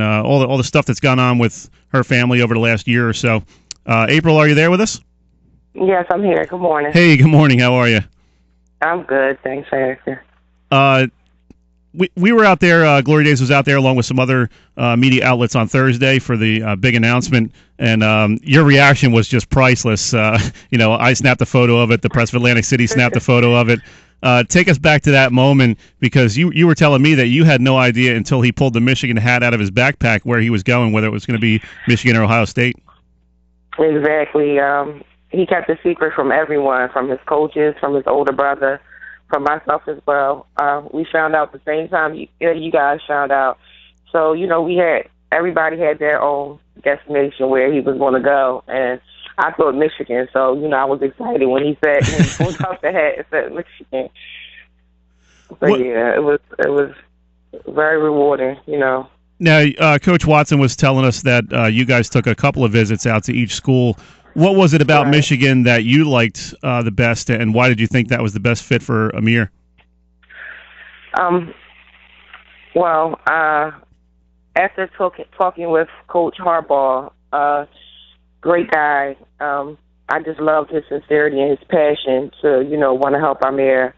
all the stuff that's gone on with her family over the last year or so. April, are you there with us? Yes, I'm here. Good morning. Hey, good morning. How are you? I'm good. Thanks for asking. We were out there. Glory Days was out there along with some other media outlets on Thursday for the big announcement, and your reaction was just priceless. I snapped a photo of it. The Press of Atlantic City snapped a photo of it. Take us back to that moment, because you were telling me that you had no idea until he pulled the Michigan hat out of his backpack where he was going, whether it was going to be Michigan or Ohio State. Exactly. He kept a secret from everyone, from his coaches, from his older brother, from myself as well. We found out the same time you guys found out. So, everybody had their own destination where he was going to go, and I thought Michigan. So, I was excited when he pulled out the hat and said Michigan. So, yeah, it was very rewarding, Now, Coach Watson was telling us that you guys took a couple of visits out to each school. What was it about Michigan that you liked the best, and why did you think that was the best fit for Ahmir? After talking with Coach Harbaugh, great guy. I just loved his sincerity and his passion to, want to help Ahmir,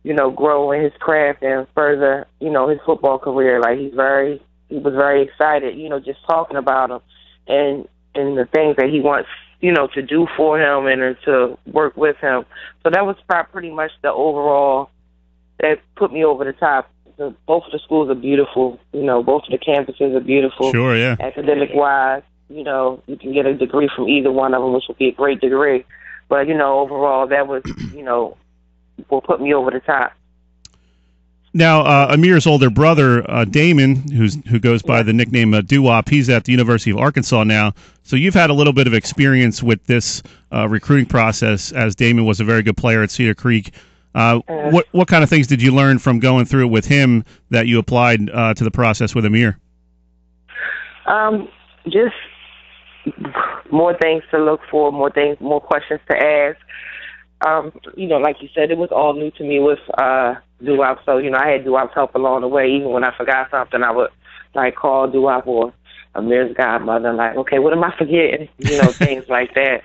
grow in his craft and further, his football career. Like, he was very excited, just talking about him and the things that he wants, to do for him and to work with him. So that was pretty much the overall that put me over the top. Both of the schools are beautiful. Both of the campuses are beautiful. Sure, yeah. Academic-wise, you can get a degree from either one of them, which would be a great degree. But, overall, that was, what put me over the top. Now, Ahmir's older brother, Damon, who goes by the nickname Doo-Wop, he's at the University of Arkansas now. So you've had a little bit of experience with this recruiting process, as Damon was a very good player at Cedar Creek. What kind of things did you learn from going through it with him that you applied to the process with Ahmir? Just more things to look for, more questions to ask. Like you said, it was all new to me with Doo-Wop. So, I had Doo-Wop's help along the way. Even when I forgot something, I would call Doo-Wop or Ahmir's godmother and okay, what am I forgetting? Things like that.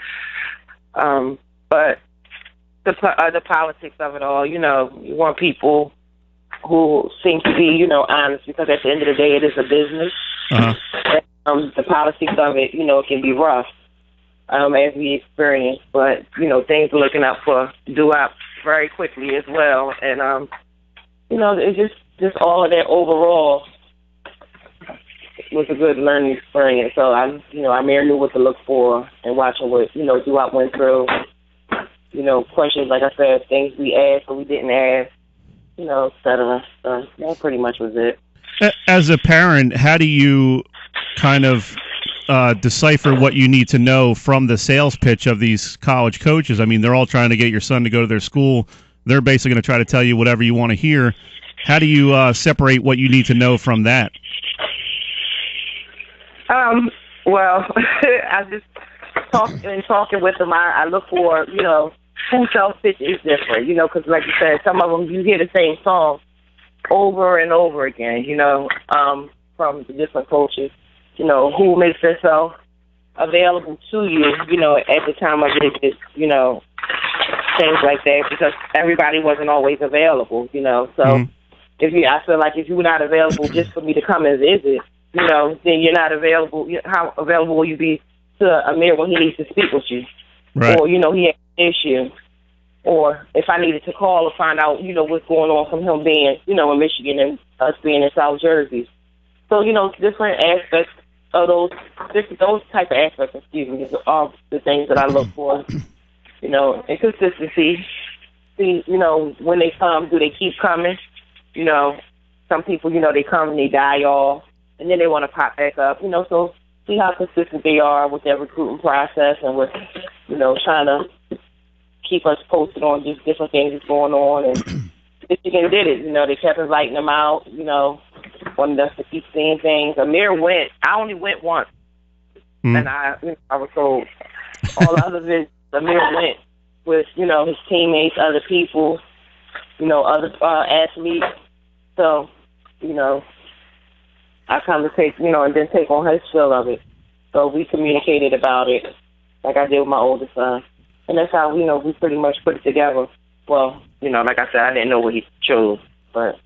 But the politics of it all, you want people who seem to be, honest, because at the end of the day, it is a business. Uh-huh. The politics of it, it can be rough. As we experience, but things are looking up for Doo-Wop very quickly as well, and it's just all of that overall was a good learning experience. So Ahmir knew what to look for, and watching what Doo-Wop went through, questions, like I said, things we asked or we didn't ask, et cetera. So that pretty much was it. As a parent, how do you kind of decipher what you need to know from the sales pitch of these college coaches? I mean, they're all trying to get your son to go to their school. They're basically going to try to tell you whatever you want to hear. How do you separate what you need to know from that? Well, I just talking with them. I look for, who sales pitch is different, because like you said, some of them you hear the same song over and over again, from the different coaches. Who makes themselves available to you, at the time of visit, things like that, because everybody wasn't always available, So I feel like if you're not available just for me to come and visit, then you're not available. How available will you be to Ahmir when he needs to speak with you? Right. Or, he had an issue. Or if I needed to call or find out, what's going on from him being, in Michigan and us being in South Jersey. So, different aspects of those type of aspects, are the things that I look for, and consistency. See, when they come, do they keep coming? Some people, they come and they die off, and then they want to pop back up, so see how consistent they are with their recruiting process and with, trying to keep us posted on just different things that's going on. And Michigan did it, they kept inviting them out, wanted us to keep seeing things. Ahmir went. I only went once, and I was told all the other visits. Ahmir went with his teammates, other people, other athletes. So I kind of take, and then take on his feel of it. So we communicated about it like I did with my oldest son. And that's how, we pretty much put it together. Well, like I said, I didn't know what he chose, but...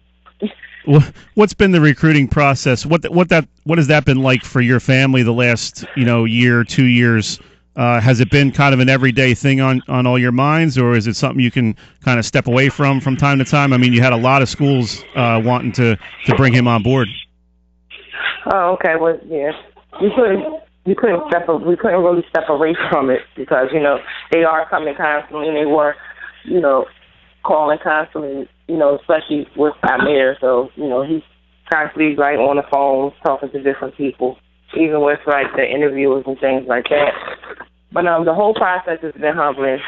What's been the recruiting process? What has that been like for your family the last, year, 2 years? Has it been kind of an everyday thing on all your minds, or is it something you can kind of step away from time to time? I mean, you had a lot of schools wanting to bring him on board. Oh, okay. Well, yeah, we couldn't really step away from it because they are coming constantly, and they were calling constantly, especially with Ahmir. So he's constantly on the phone talking to different people, even with the interviewers and things like that. But the whole process has been humbling.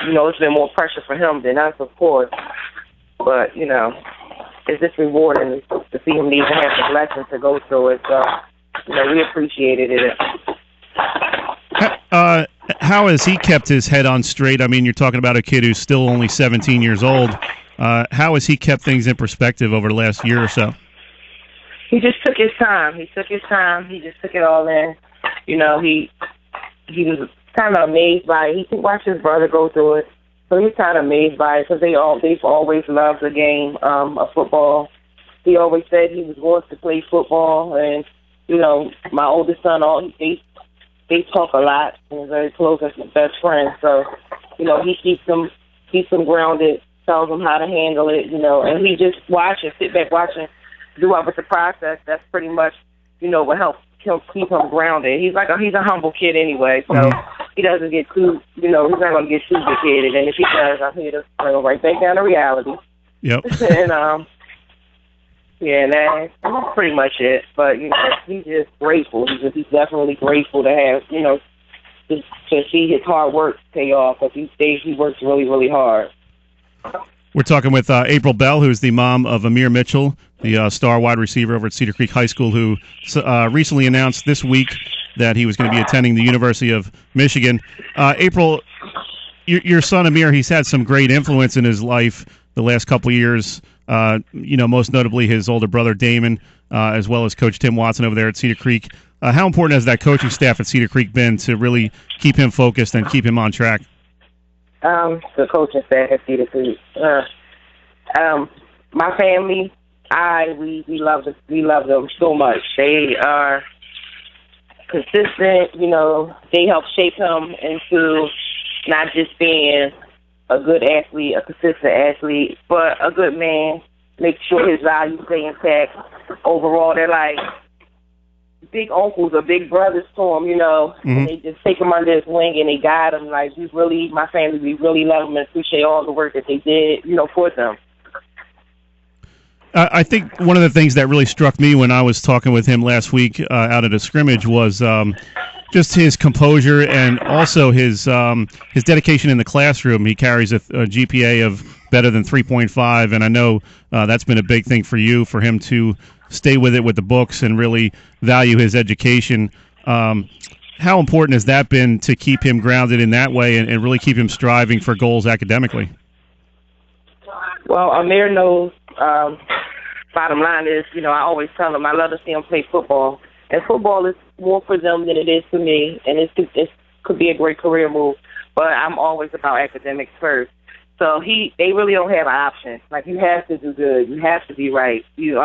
It's been more pressure for him than us, of course. But it's just rewarding to see him even have the blessing to go through it. So we appreciated it. How has he kept his head on straight? I mean, you're talking about a kid who's still only 17 years old. How has he kept things in perspective over the last year or so? He just took his time. He just took it all in. He was kind of amazed by it. He watched his brother go through it. So he's kind of amazed by it because they've always loved the game of football. He always said he was going to play football. And, my oldest son, they talk a lot and are very close as best friends. So, he keeps them grounded, tells them how to handle it, and he just sit back watching, do up with the process. That's pretty much, what helps him keep him grounded. He's a humble kid anyway, so he doesn't get too, he's not going to get too big-headed. And if he does, I'm here to bring him right back down to reality. Yep. And, yeah, that's pretty much it. But, he's just grateful. He's definitely grateful to have, to see his hard work pay off because he works really, really hard. We're talking with April Bell, who's the mom of Ahmir Mitchell, the star wide receiver over at Cedar Creek High School, who recently announced this week that he was going to be attending the University of Michigan. April, your son Ahmir, he's had some great influence in his life the last couple of years, most notably his older brother Damon, as well as Coach Tim Watson over there at Cedar Creek. How important has that coaching staff at Cedar Creek been to really keep him focused and keep him on track? The coaching staff at Cedar Creek. My family, we love them so much. They are consistent. They help shape him into not just being a good athlete, a consistent athlete, but a good man. Make sure his values stay intact. Overall, they're like big uncles or big brothers to him, and they just take him under his wing and they guide him. My family, we really love them and appreciate all the work that they did, for them. I think one of the things that really struck me when I was talking with him last week out at a scrimmage was just his composure and also his dedication in the classroom. He carries a GPA of better than 3.5, and I know that's been a big thing for you, for him to stay with it with the books and really value his education. How important has that been to keep him grounded in that way and really keep him striving for goals academically? Well, Ahmir knows. Bottom line is, I always tell him I love to see him play football. And football is more for them than it is for me. And it could be a great career move. But I'm always about academics first. So they really don't have an option. You have to do good. You have to be right. In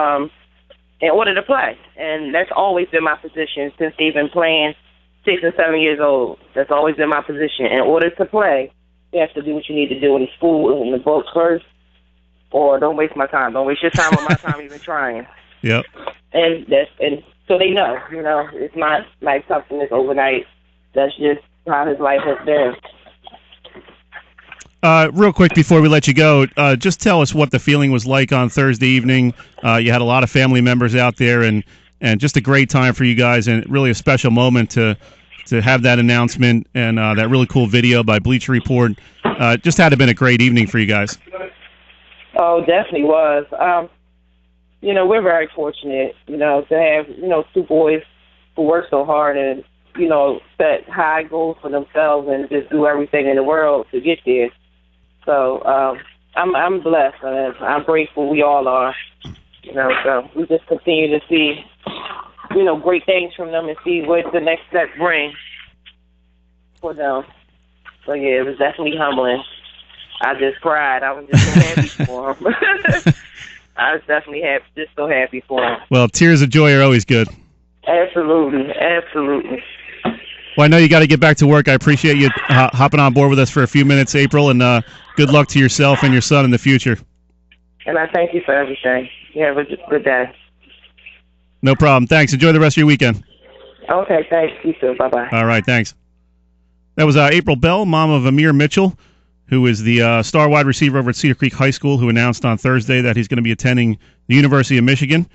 order to play. And that's always been my position since they've been playing 6 and 7 years old. That's always been my position. In order to play, you have to do what you need to do in the school, in the books first, or don't waste my time. Don't waste your time or my time even trying. Yep. And so they know, it's not like something that's overnight. That's just how his life has been. Real quick before we let you go, just tell us what the feeling was like on Thursday evening. You had a lot of family members out there, and just a great time for you guys, and really a special moment to have that announcement and that really cool video by Bleacher Report. Just had to have been a great evening for you guys. Oh, definitely was. We're very fortunate, to have, two boys who work so hard and, set high goals for themselves and just do everything in the world to get there. So I'm blessed. I'm grateful. We all are. So we just continue to see great things from them and see what the next step brings for them. So, yeah, it was definitely humbling. I just cried. I was just so happy for him. I was definitely just so happy for him. Well, tears of joy are always good. Absolutely, absolutely. Well, I know you got to get back to work. I appreciate you hopping on board with us for a few minutes, April, and good luck to yourself and your son in the future. And I thank you for everything. You have a good day. No problem. Thanks. Enjoy the rest of your weekend. Okay, thanks. You too. Bye-bye. All right, thanks. That was April Bell, mom of Ahmir Mitchell, who is the star wide receiver over at Cedar Creek High School, who announced on Thursday that he's going to be attending the University of Michigan.